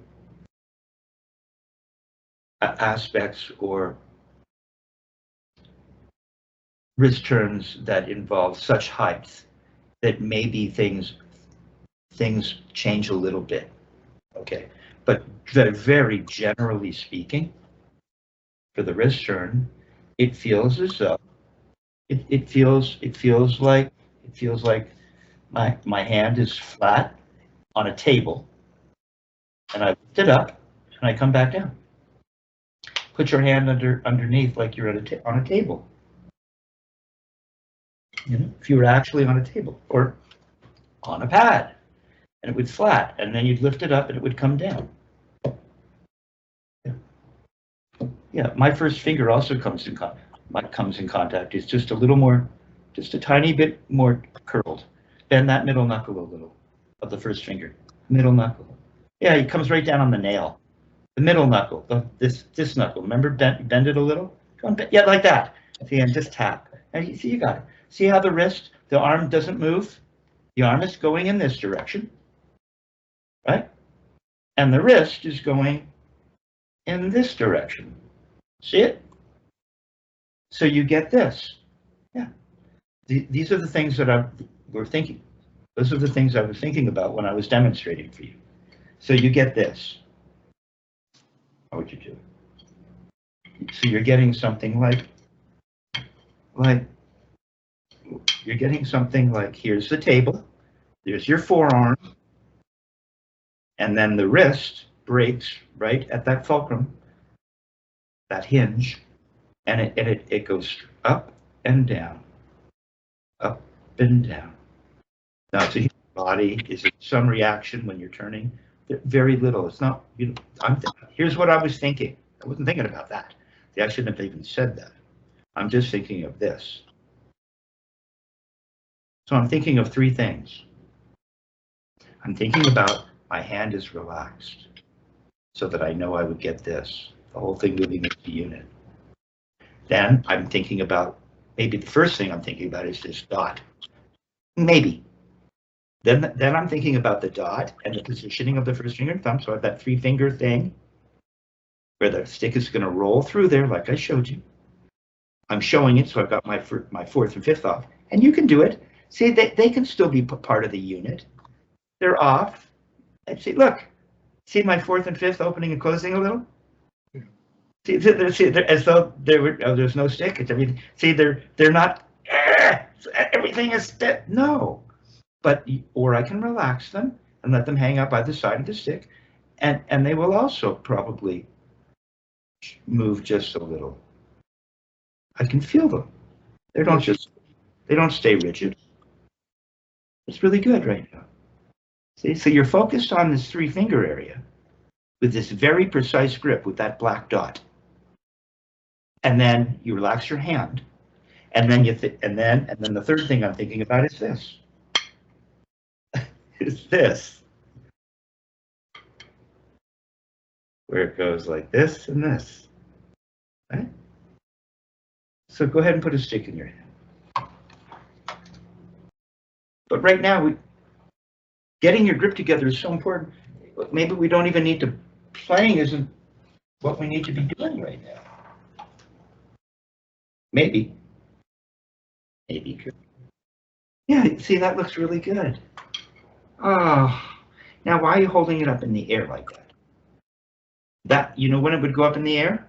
aspects or wrist turns that involve such height that maybe things change a little bit. Okay, but very generally speaking, for the wrist turn, it feels as though it feels like my hand is flat on a table, and I lift it up and I come back down. Put your hand underneath like you're on a table. You know, if you were actually on a table or on a pad, and it would flat, and then you'd lift it up and it would come down. Yeah, my first finger also comes in contact. It's just a little more, just a tiny bit more curled. Bend that middle knuckle a little of the first finger. Middle knuckle. Yeah, it comes right down on the nail. The middle knuckle, this knuckle. Remember, bend it a little. Yeah, like that. See, and just tap. And you got it. See how the wrist, the arm doesn't move? The arm is going in this direction, right? And the wrist is going in this direction. See it? So you get this. Yeah. These are the things that we're thinking. Those are the things I was thinking about when I was demonstrating for you. So you get this. How would you do it? So you're getting something like you're getting something like, here's the table. There's your forearm. And then the wrist breaks right at that fulcrum, that hinge, and it goes up and down, up and down. Now, it's a human body. Is it some reaction when you're turning? Very little. It's not, here's what I was thinking. I wasn't thinking about that. See, I shouldn't have even said that. I'm just thinking of this. So I'm thinking of three things. I'm thinking about my hand is relaxed so that I know I would get this, the whole thing moving into the unit. Then I'm thinking about, maybe the first thing I'm thinking about is this dot. Maybe. Then I'm thinking about the dot and the positioning of the first finger and thumb. So I have that 3-finger thing where the stick is going to roll through there like I showed you. I'm showing it, so I've got my fourth and fifth off. And you can do it. See, they can still be part of the unit. They're off. And see, look. See my fourth and fifth opening and closing a little? See, as though there's no stick. It's everything. See, they're not, everything is, no. But, or I can relax them and let them hang out by the side of the stick, and they will also probably move just a little. I can feel them. They don't stay rigid. It's really good right now. See, so you're focused on this 3-finger area with this very precise grip with that black dot. And then you relax your hand. And then and then the third thing I'm thinking about is this. Is this. Where it goes like this and this. Right? So go ahead and put a stick in your hand. But right now, getting your grip together is so important. Maybe we don't even need to, playing isn't what we need to be doing right now. Maybe. Maybe. Yeah, see, that looks really good. Oh, now why are you holding it up in the air like that? That, you know when it would go up in the air?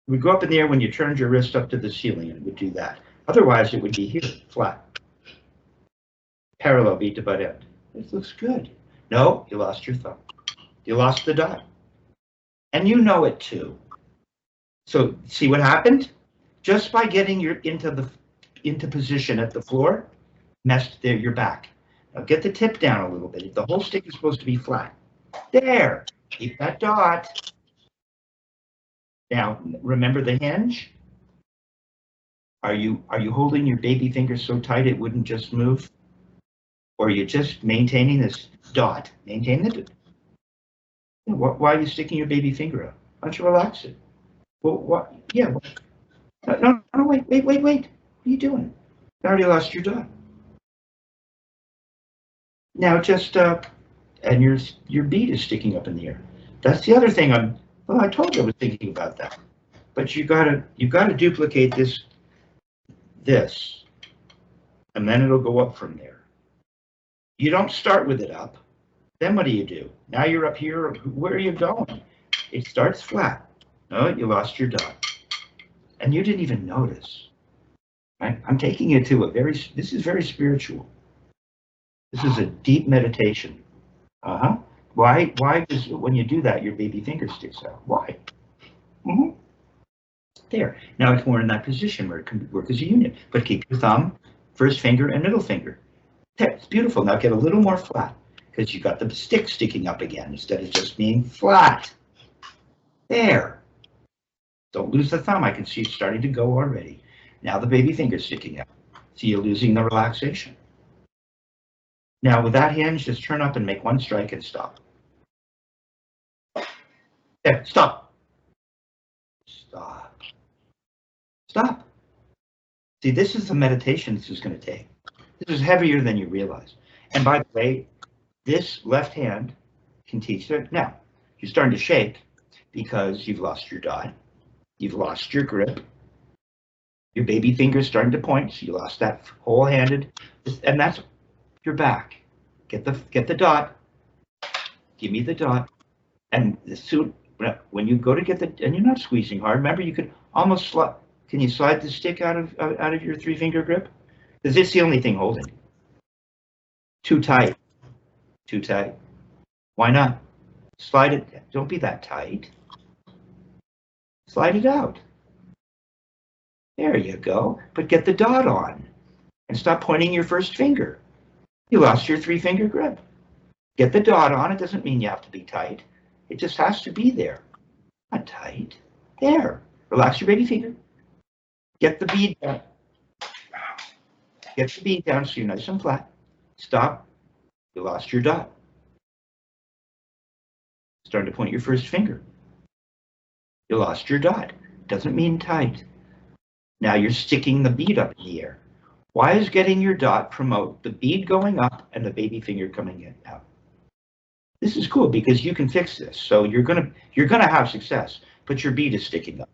It would go up in the air when you turned your wrist up to the ceiling, and it would do that. Otherwise, it would be here, flat. Parallel beat to butt end. This looks good. No, you lost your thumb. You lost the dot. And you know it too. So see what happened? Just by getting into position at the floor, messed your back. Now get the tip down a little bit. The whole stick is supposed to be flat. There. Keep that dot. Now remember the hinge? Are you holding your baby finger so tight it wouldn't just move? Or are you just maintaining this dot? Maintain the dot. Why are you sticking your baby finger up? Why don't you relax it? Well, what? Yeah. No, wait. What are you doing? You already lost your dot. Now just, and your bead is sticking up in the air. That's the other thing I told you I was thinking about that. But you gotta duplicate this, and then it'll go up from there. You don't start with it up. Then what do? Now you're up here. Where are you going? It starts flat. No, you lost your dot. And you didn't even notice. Right? I'm taking you to this is very spiritual. This is a deep meditation. Why does, when you do that, your baby finger sticks out? Why? There. Now it's more in that position where it can work as a unit. But keep your thumb, first finger, and middle finger. There, it's beautiful. Now get a little more flat, because you got the stick sticking up again instead of just being flat. There. Don't lose the thumb. I can see it starting to go already. Now the baby finger's sticking up. See, you're losing the relaxation. Now with that hinge, just turn up and make one strike and stop. There, stop. Stop. Stop. See, this is the meditation this is going to take. This is heavier than you realize. And by the way, this left hand can teach it. Now, you're starting to shake because you've lost your dot. You've lost your grip. Your baby finger's starting to point, so you lost that whole-handed. And that's your back. Get the dot. Give me the dot. And soon, when you go to get and you're not squeezing hard. Remember, you could almost slide. Can you slide the stick out of your 3-finger grip? Because it's the only thing holding. Too tight. Too tight. Why not? Slide it. Don't be that tight. Slide it out. There you go. But get the dot on and stop pointing your first finger. You lost your 3-finger grip. Get the dot on. It doesn't mean you have to be tight. It just has to be there. Not tight. There. Relax your baby finger. Get the bead down. Get the bead down so you're nice and flat. Stop. You lost your dot. Starting to point your first finger. You lost your dot. Doesn't mean tight. Now you're sticking the bead up in the air. Why is getting your dot promote the bead going up and the baby finger coming in out? This is cool because you can fix this. So you're gonna have success, but your bead is sticking up.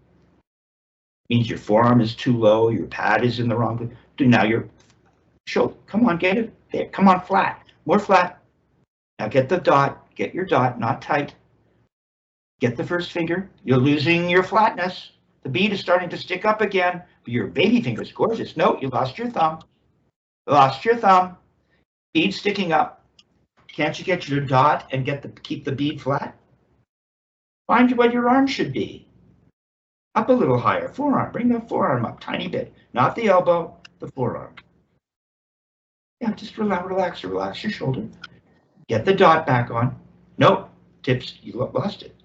Means your forearm is too low, your pad is in the wrong place. Now you're shoulder. Come on, get it there. Come on, flat. More flat. Now get the dot. Get your dot, not tight. Get the first finger. You're losing your flatness. The bead is starting to stick up again. Your baby finger is gorgeous. No, you lost your thumb. Lost your thumb. Bead sticking up. Can't you get your dot and keep the bead flat? Find what your arm should be. Up a little higher. Forearm. Bring the forearm up tiny bit. Not the elbow, the forearm. Yeah, just relax your shoulder. Get the dot back on. Nope. Tips. You lost it.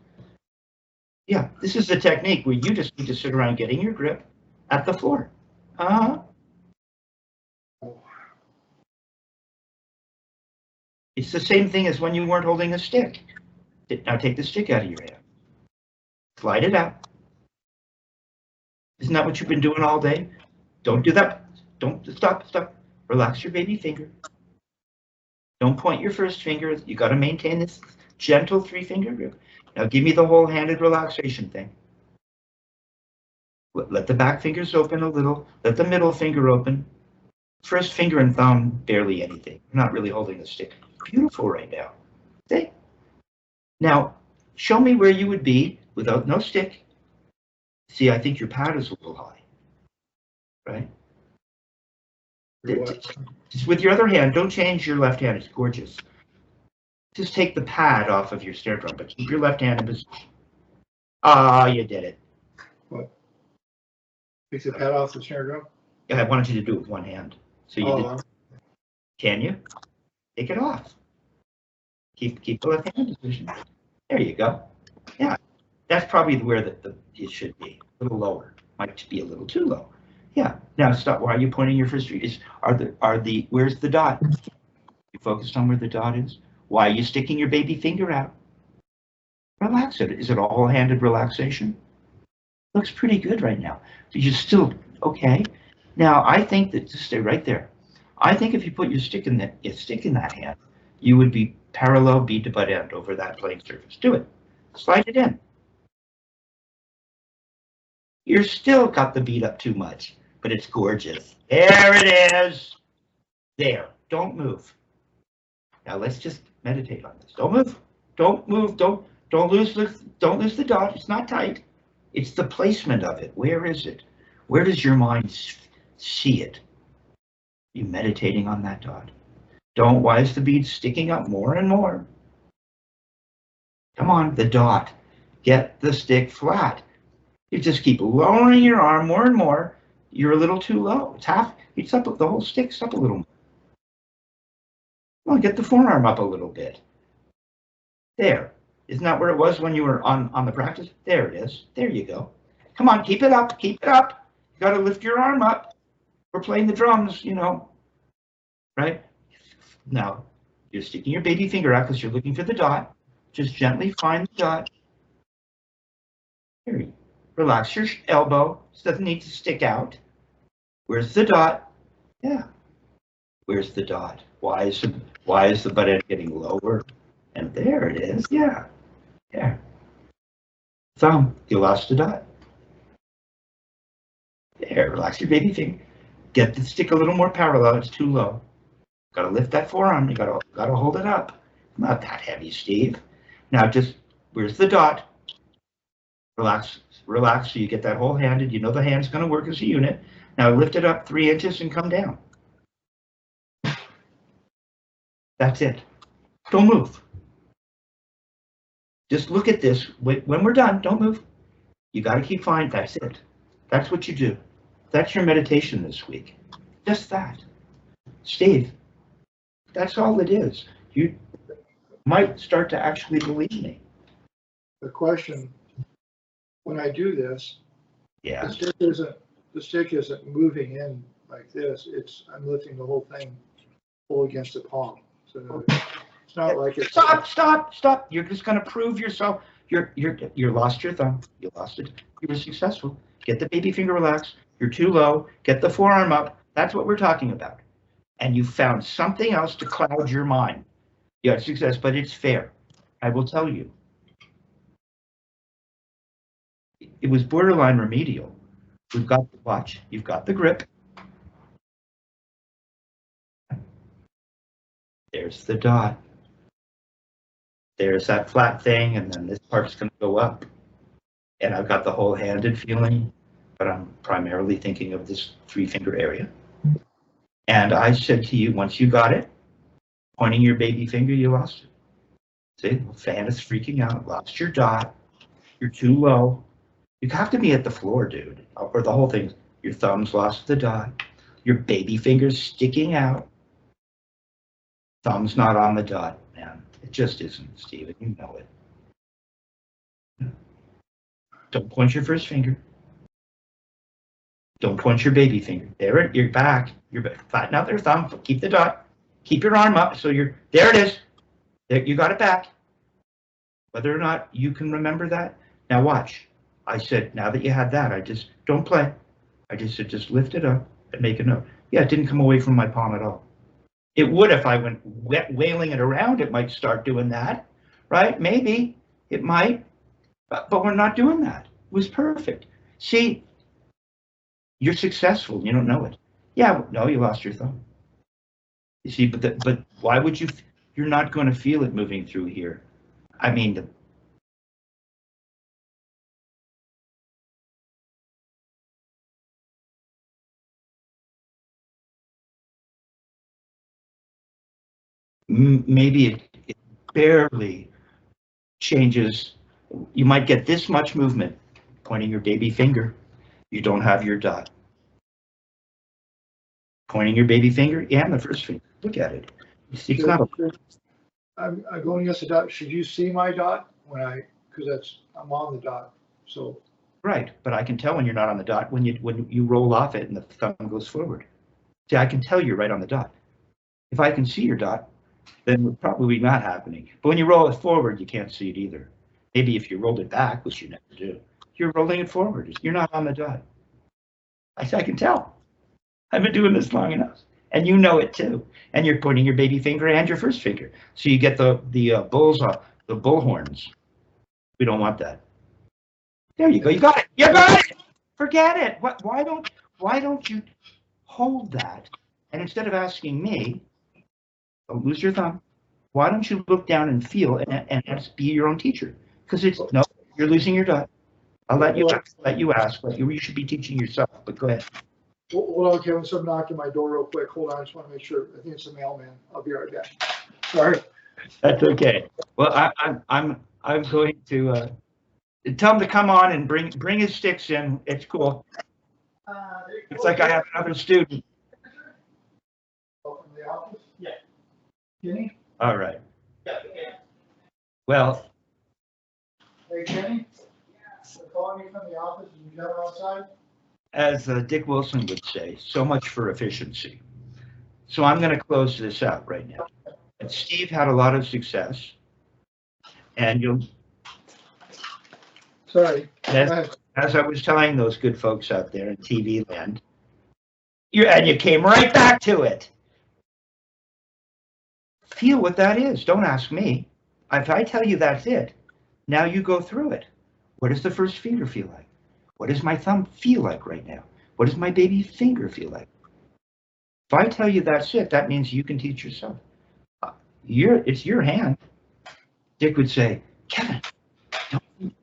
Yeah, this is the technique where you just need to sit around getting your grip at the floor. It's the same thing as when you weren't holding a stick. Now take the stick out of your hand. Slide it out. Isn't that what you've been doing all day? Don't do that. Don't stop. Relax your baby finger. Don't point your first finger. You got to maintain this gentle 3-finger grip. Now give me the whole-handed relaxation thing. Let the back fingers open a little. Let the middle finger open. First finger and thumb, barely anything. You're not really holding the stick. Beautiful right now. See? Now, show me where you would be without no stick. See, I think your pad is a little high, right? Just with your other hand, don't change your left hand. It's gorgeous. Just take the pad off of your snare drum, but keep your left hand in position. Ah, you did it.
What? Take the pad off the snare drum?
Yeah, I wanted you to do it with one hand. So you did. Can you? Take it off. Keep the left hand in position. There you go. Yeah, that's probably where it should be. A little lower. Might be a little too low. Yeah. Now stop. Why are you pointing your first finger? Where's the dot? You focused on where the dot is? Why are you sticking your baby finger out? Relax it. Is it a whole-handed relaxation? Looks pretty good right now. But you're still okay. Now I think that just stay right there. I think if you put your stick in that hand, you would be parallel bead to butt end over that playing surface. Do it. Slide it in. You're still got the bead up too much, but it's gorgeous. There it is. There. Don't move. Now let's just meditate on this. Don't move. Don't move. Don't lose the dot. It's not tight. It's the placement of it. Where is it? Where does your mind see it? You meditating on that dot. Why is the bead sticking up more and more? Come on, the dot. Get the stick flat. You just keep lowering your arm more and more. You're a little too low. It's up, the whole stick's up a little more. Well, get the forearm up a little bit. There. Isn't that where it was when you were on the practice? There it is. There you go. Come on, keep it up. Keep it up. You got to lift your arm up. We're playing the drums, right? Now, you're sticking your baby finger out because you're looking for the dot. Just gently find the dot. Here you go. Relax your elbow. It doesn't need to stick out. Where's the dot? Yeah. Where's the dot? Why is the butt end getting lower? And there it is. Yeah. There. Thumb. You lost the dot. There. Relax your baby finger. Get the stick a little more parallel. It's too low. Got to lift that forearm. You got to hold it up. Not that heavy, Steve. Now just where's the dot? Relax so you get that whole-handed. You know the hand's going to work as a unit. Now lift it up 3 inches and come down. That's it. Don't move. Just look at this. When we're done, don't move. You got to keep fine. That's it. That's what you do. That's your meditation this week. Just that. Steve, that's all it is. You might start to actually believe me.
The question, when I do this,
Yeah.
the stick isn't moving in like this. I'm lifting the whole thing full against the palm. So it's not like it's.
Stop. You're just going to prove yourself. You lost your thumb. You lost it. You were successful. Get the baby finger relaxed. You're too low. Get the forearm up. That's what we're talking about. And you found something else to cloud your mind. You had success, but it's fair. I will tell you. It was borderline remedial. We've got the watch. You've got the grip. There's the dot. There's that flat thing, and then this part's going to go up. And I've got the whole handed feeling, but I'm primarily thinking of this 3-finger area. And I said to you, once you got it, pointing your baby finger, you lost it. See, fan is freaking out, lost your dot, you're too low. You have to be at the floor, dude, or the whole thing. Your thumb's lost the dot, your baby finger's sticking out, thumb's not on the dot, man. It just isn't, Steven, you know it. Don't point your first finger. Don't point your baby finger. There, you're back. You're back. Flatten out their thumb. Keep the dot. Keep your arm up. So there it is. There, you got it back. Whether or not you can remember that. Now watch. I said, now that you had that, don't play. I just said, just lift it up and make a note. Yeah, it didn't come away from my palm at all. It would if I went wailing it around. It might start doing that, right? Maybe it might, but we're not doing that. It was perfect. See, you're successful. You don't know it. Yeah, no, you lost your thumb. You see, but why would you? You're not going to feel it moving through here. I mean, maybe it barely changes. You might get this much movement pointing your baby finger. You don't have your dot. Pointing your baby finger and the first finger. Look at it. You see, it's not
I'm going against the dot. Should you see my dot because I'm on the dot. So.
Right, but I can tell when you're not on the dot when you roll off it and the thumb goes forward. See, I can tell you're right on the dot. If I can see your dot, then it's probably not happening. But when you roll it forward, you can't see it either. Maybe if you rolled it back, which you never do, you're rolling it forward. You're not on the dot. I can tell. I've been doing this long enough, and you know it too. And you're pointing your baby finger and your first finger, so you get the bull horns. We don't want that. There you go. You got it. You got it. Forget it. Why don't you hold that? And instead of asking me, don't lose your thumb. Why don't you look down and feel and just be your own teacher? Because no, you're losing your dot. I'll let you ask, but you should be teaching yourself. But go ahead.
Hold on, Kevin. Someone knocking my door real quick. Hold on. I just want to make sure. I think it's the mailman. I'll be right back. Sorry.
That's okay. Well, I'm going to tell him to come on and bring his sticks in. It's cool. It's like I have another student.
Oh, from the office? Yeah. Kenny?
All right. Well.
Hey, Kenny? They're calling me from the office. Did you come outside?
As Dick Wilson would say, so much for efficiency. So I'm going to close this out right now. And Steve had a lot of success. And you'll.
Sorry.
As I was telling those good folks out there in TV land, you came right back to it. Feel what that is. Don't ask me. If I tell you that's it, now you go through it. What does the first finger feel like? What does my thumb feel like right now? What does my baby finger feel like? If I tell you that's it, that means you can teach yourself. It's your hand. Dick would say, Kevin,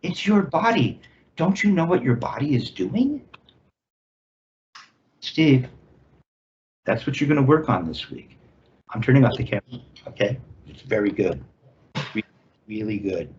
it's your body. Don't you know what your body is doing? Steve, that's what you're going to work on this week. I'm turning off the camera, okay? It's very good. Really good.